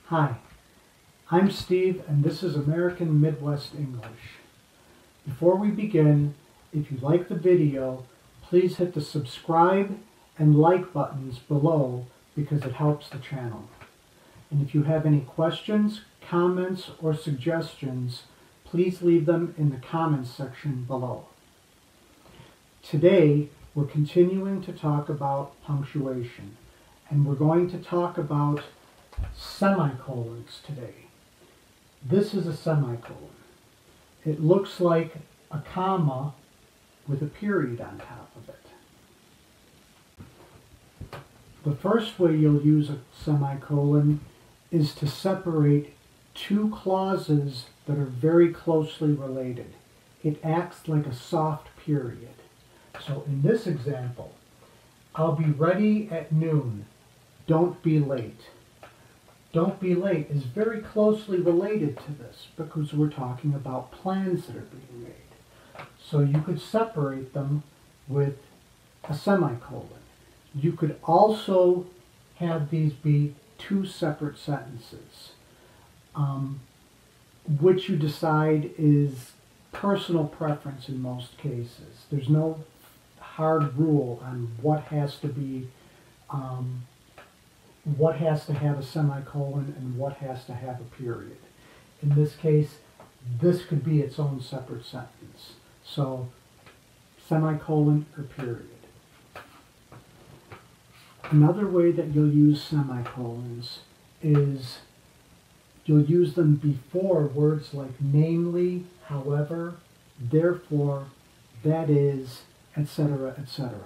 Hi, I'm Steve and this is American Midwest English. Before we begin, if you like the video, please hit the subscribe and like buttons below because it helps the channel. And if you have any questions, comments, or suggestions, please leave them in the comments section below. Today, we're continuing to talk about punctuation, and we're going to talk about semicolons today. This is a semicolon. It looks like a comma with a period on top of it. The first way you'll use a semicolon is to separate two clauses that are very closely related. It acts like a soft period. So in this example, I'll be ready at noon. Don't be late. Don't be late is very closely related to this because we're talking about plans that are being made. So you could separate them with a semicolon. You could also have these be two separate sentences. Which you decide is personal preference in most cases. There's no hard rule on what has to have a semicolon and what has to have a period. In this case, this could be its own separate sentence. So, semicolon or period. Another way that you'll use semicolons is you'll use them before words like namely, however, therefore, that is, etc., etc.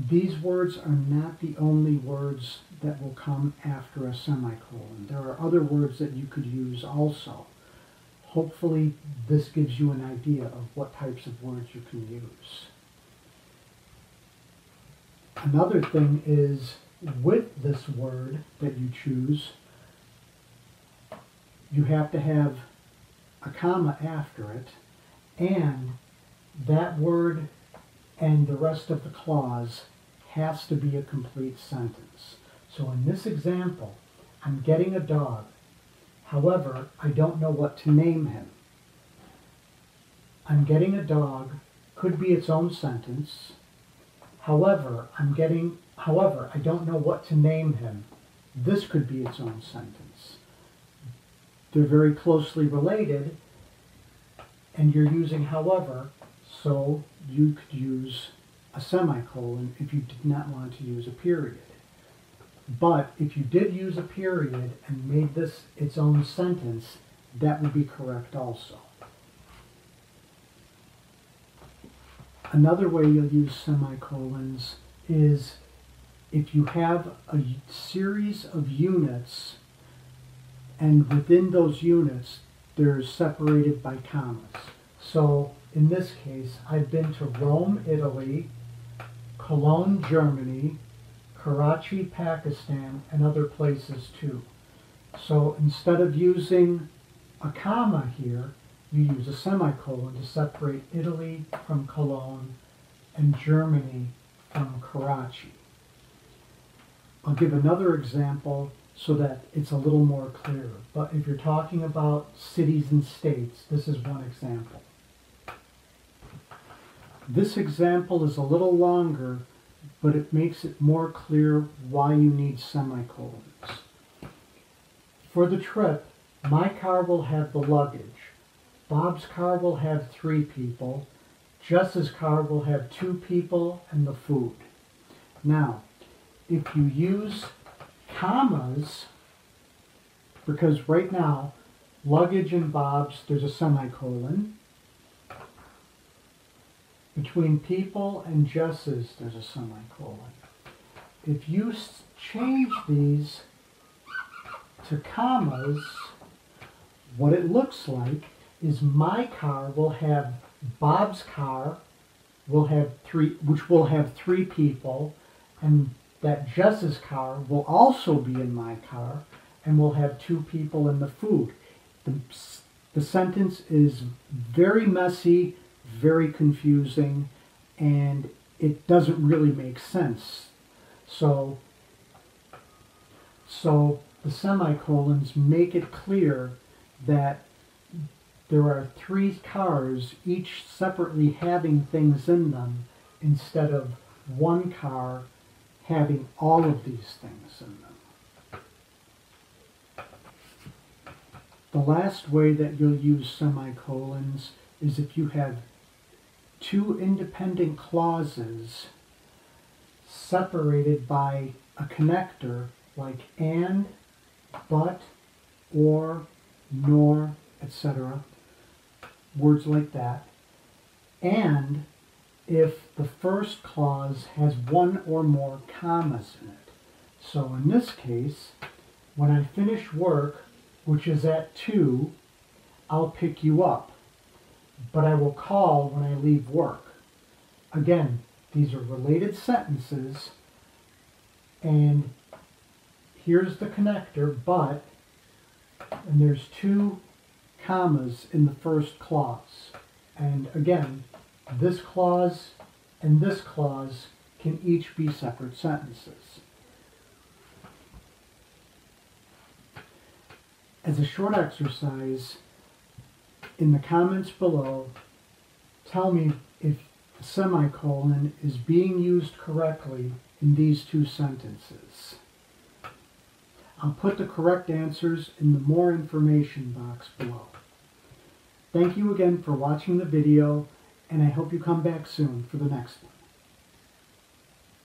These words are not the only words that will come after a semicolon. There are other words that you could use also. Hopefully this gives you an idea of what types of words you can use. Another thing is, with this word that you choose, you have to have a comma after it, and that word and the rest of the clause has to be a complete sentence. So in this example, I'm getting a dog. However, I don't know what to name him. I'm getting a dog could be its own sentence. However, I don't know what to name him. This could be its own sentence. They're very closely related, and you're using however, so you could use a semicolon if you did not want to use a period. But if you did use a period and made this its own sentence, that would be correct also. Another way you'll use semicolons is if you have a series of units and within those units they're separated by commas. So in this case, I've been to Rome, Italy, Cologne, Germany, Karachi, Pakistan, and other places too. So instead of using a comma here, you use a semicolon to separate Italy from Cologne and Germany from Karachi. I'll give another example so that it's a little more clear. But if you're talking about cities and states, this is one example. This example is a little longer, but it makes it more clear why you need semicolons. For the trip, my car will have the luggage. Bob's car will have 3 people. Jess's car will have 2 people and the food. Now, if you use commas, because right now, luggage and Bob's, there's a semicolon. Between people and Jess's, there's a semicolon. If you change these to commas, what it looks like is my car will have Bob's car which will have 3 people, and that Jess's car will also be in my car and will have 2 people in the food. The sentence is very messy, very confusing, and it doesn't really make sense. So the semicolons make it clear that there are 3 cars, each separately having things in them, instead of one car having all of these things in them. The last way that you'll use semicolons is if you have 2 independent clauses separated by a connector like and, but, or, nor, etc. Words like that. And if the first clause has 1 or more commas in it. So in this case, when I finish work, which is at 2, I'll pick you up, but I will call when I leave work. Again, these are related sentences, and here's the connector, but, and there's 2 commas in the first clause. And again, this clause and this clause can each be separate sentences. As a short exercise, in the comments below, tell me if a semicolon is being used correctly in these 2 sentences. I'll put the correct answers in the more information box below. Thank you again for watching the video, and I hope you come back soon for the next one.